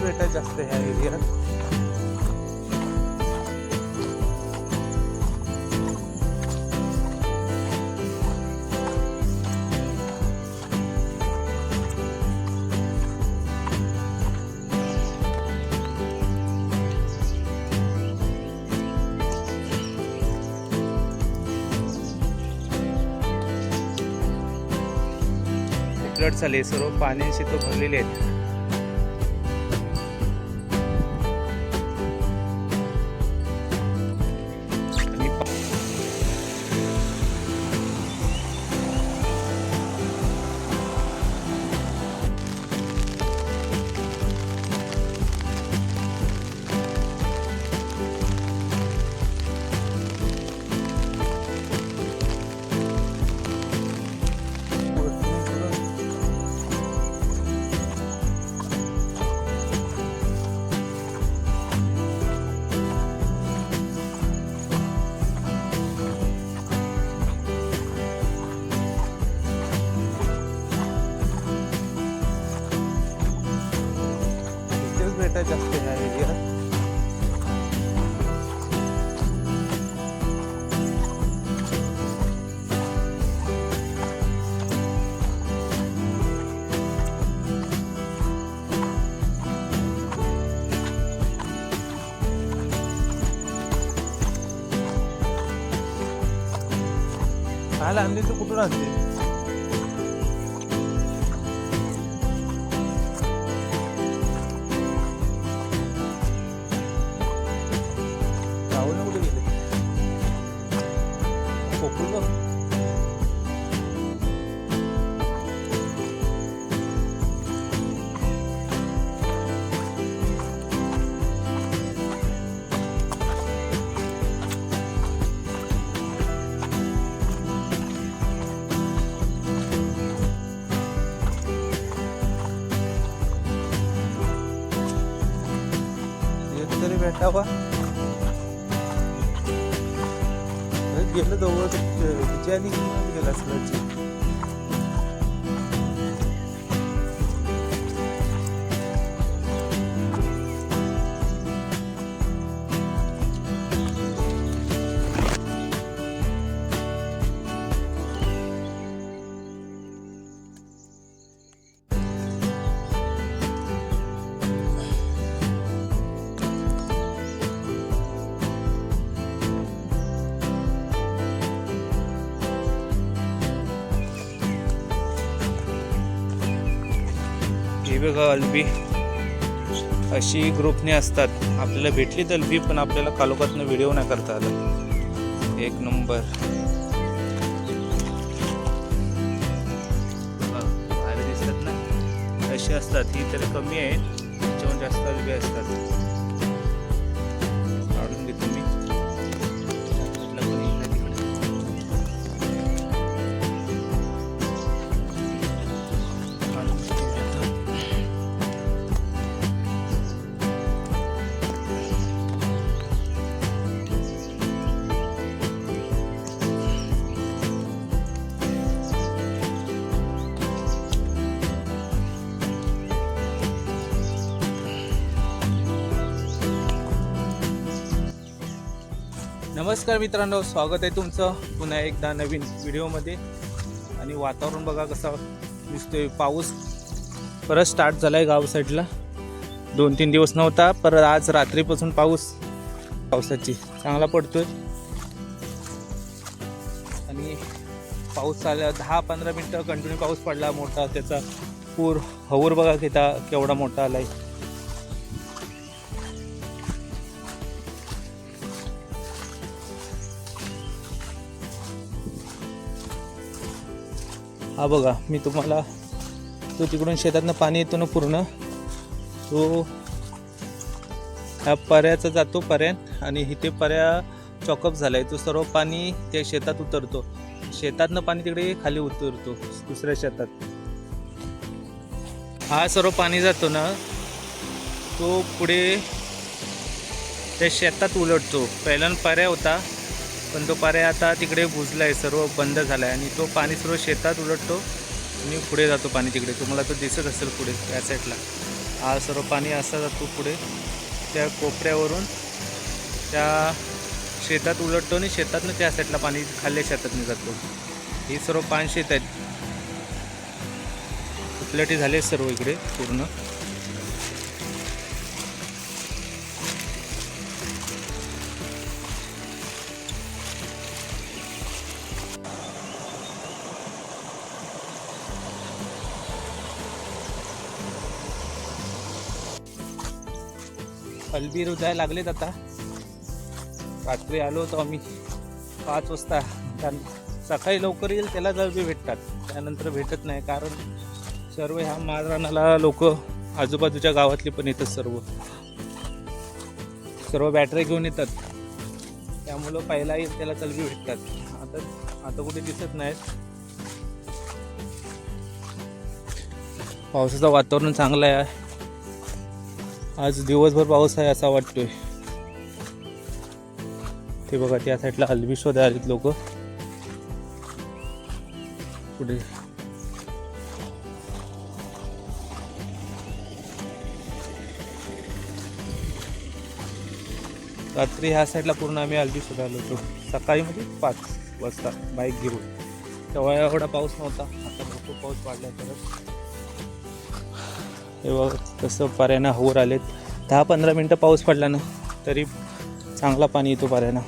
भेटा जास्त ह्या एरियात. फ्लड झाले, सर्व पाण्याशी तो भरलेले आहेत. भेटा जास्त ह्या एरियात. काल आणली तर कुठून आणते? राहुल कुठे गेले? कोकण तरी भेटावा. गेलं जवळ विजयाने गेला सगळ्याची. ही बघा अल्बी अशी ग्रुपने असतात. आपल्याला भेटली अल्बी, पण आपल्याला कालोखातनं व्हिडिओ नाही करता आला. एक नंबर बाहेर दिसतात ना, अशी असतात. ही तरी कमी आहेत, त्याच्याहून जास्त अल्बी असतात. काढून घेतो मी. नमस्कार मित्रांनो, स्वागत आहे तुमचं पुन्हा एकदा नवीन व्हिडिओमध्ये. आणि वातावरण बघा कसं दिसतोय. पाऊस परत स्टार्ट झाला आहे गाव साईडला. 2-3 दिवस नव्हता, परत आज रात्रीपासून पावसाची चांगला पडतोय. आणि पाऊस आला 10-15 मिनटं कंटिन्यू पाऊस पडला मोठा. त्याचा पूर हवूर बघा केवढा मोठा आलाय. हा बघा, मी तुम्हाला तो तिकडून शेतातनं पाणी येतो ना पूर्ण, तो ह्या पर्याचा जातो पर्यात. आणि इथे पर्या चॉकअप झालाय. तो सर्व पाणी त्या शेतात उतरतो. शेतातनं पाणी तिकडे खाली उतरतो दुसऱ्या शेतात. हा सर्व पाणी जातो ना, तो पुढे त्या शेतात उलटतो. पहिल्यानं पर्या होता, पण तो पर्याय आता तिकडे बुजलाय, सर्व बंद झालाय. आणि तो पाणी सर्व शेतात उलटतो आणि पुढे जातो पाणी तिकडे. तुम्हाला तो दिसत असेल पुढे त्या साईडला. हा सर्व पाणी असा जातो पुढे त्या कोपऱ्यावरून त्या शेतात उलटतो आणि शेतातनं त्या साईडला पाणी खाल्ल्या शेतातनं जातो. ही सर्व पान शेत आहेत, उपलटी झाले सर्व इकडे पूर्ण. अलबी रुजायला लागलेत आता. रात्री आलो होतो आम्ही 5 वाजता. सकाळी लवकर येईल त्याला जळबी भेटतात, त्यानंतर भेटत नाही. कारण सर्व ह्या माळरानाला लोक आजूबाजूच्या गावातली पण येतात, सर्व बॅटरी घेऊन येतात. त्यामुळं पहिला येईल त्याला चलबी भेटतात. आता कुठे दिसत नाहीत. पावसाचं वातावरण चांगलं आहे. आज दिवसभर पाऊस आहे असा वाटतोय. ते बघा त्या साईडला अलबी शोधा आलीत लोक पुढे. रात्री ह्या साईडला पूर्ण आम्ही अलबी शोधायला होतो. सकाळी म्हणजे 5 वाजता बाईक घेऊन. तेव्हा एवढा पाऊस नव्हता, आता भरपूर पाऊस वाढला. परत हे बघ कसं पाऱ्यानं होर आलेत. 10-15 मिनटं पाऊस पडला ना तरी चांगला पाणी येतो पाऱ्यानं.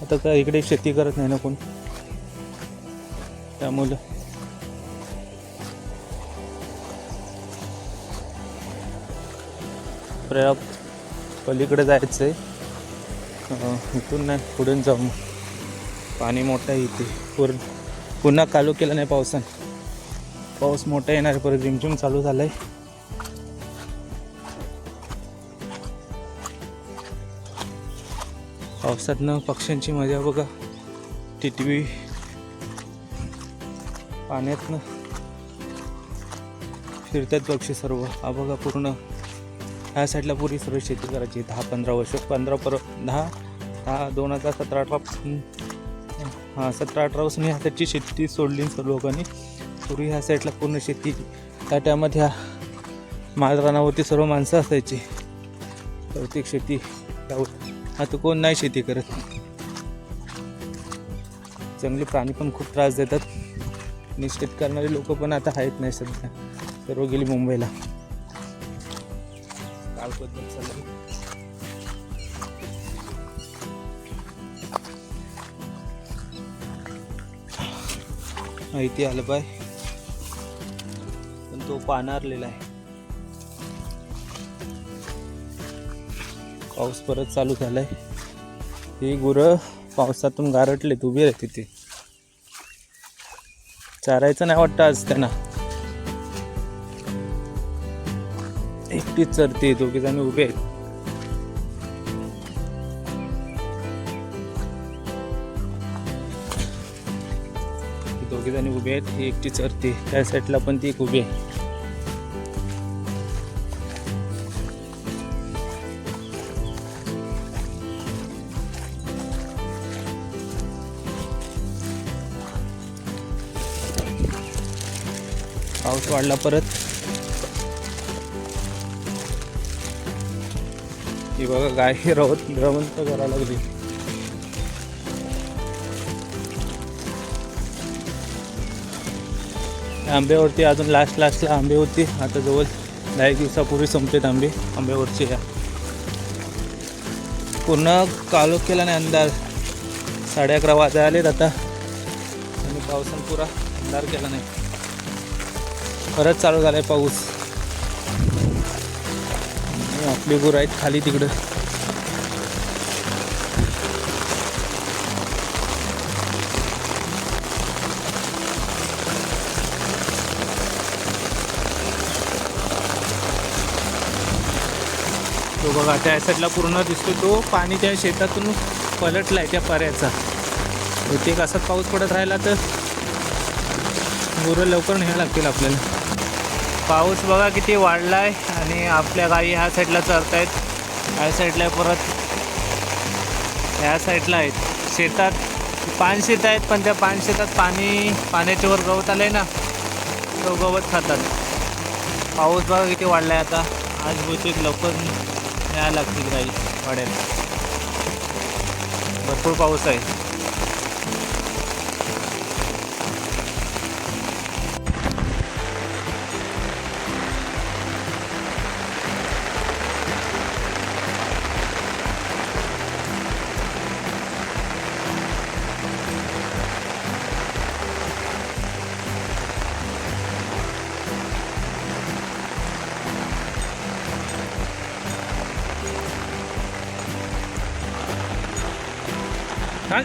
आता काय इकडे शेती करत नाही ना कोण, त्यामुळं पलीकडे जायचं आहे. इथून नाही पुढून जाऊ. पाणी मोठं आहे इथे. पुन्हा चालू केलं नाही पावसानं. पाऊस मोठा येणार, परत रिमझिम चालू झालाय. पावसातनं पक्ष्यांची मजा बघा. टिटवी पाण्यातनं फिरतात पक्षी सर्व. हा बघा पूर्ण ह्या साईडला पुरी सर्व शेती करायची. 10-15 वर्ष 17-18 पासून ह्या साईडची शेती सोडली सर्व लोकांनी. पूर्वी ह्या साईडला पूर्ण शेती. त्या टायमात ह्या माळरानावरती सर्व माणसं असायची, प्रत्येक शेती. आता कोण नाही शेती करत. जंगली प्राणी पण खूप त्रास देतात. निश्चित करणारे लोक पण आता आहेत नाही सध्या, सर्व गेली मुंबईला. कालबद्दल चाललं माहिती आलं पाय, पण तो पानारलेला आहे. पाऊस परत चालू झालाय. ही गुरं पावसातून गारटलेत, उभी आहे तिथे. चारायचं नाही वाटतं आज त्यांना. एकटीच चरते, दोघे जण उभे आहेत. दोघे जण उभे आहेत, ही एकटी चरते. त्या साईडला पण ती एक उभी आहे. पाऊस वाढला परत. ही बघा गाय रवंत करायला लागली. आंब्यावरती अजून लास्टला आंबे होती. आता जवळ 10 दिवसापूर्वी संपलेत आंब्यावरचे. या पूर्ण कालो केला नाही अंदाज. 11:30 वाजायला आलेत आता आणि पावसानं पुरा अंधार केला नाही. परत चालू झालाय पाऊस. आपली गुरं आहेत खाली तिकडं. तो बघा त्या साईडला पूर्ण दिसतो. तो पाणी त्या शेतातून पलटलाय त्या पर्याचा. इथे असाच पाऊस पडत राहिला तर गुरं लवकर न्यायला लागतील आपल्याला. पाऊस बघा किती वाढलाय आणि आपल्या गाई ह्या साईडला चरतायत. ह्या साईडला परत ह्या साईडला आहेत. शेतात पानशेत आहेत, पण त्या पानशेतात पाण्याच्या वर गवत आलंय ना, तो गवत खातात. पाऊस बघा किती वाढलाय आता. आज बहुतेक लवकर यायला लागतील गाई वाड्याला. भरपूर पाऊस आहे. काय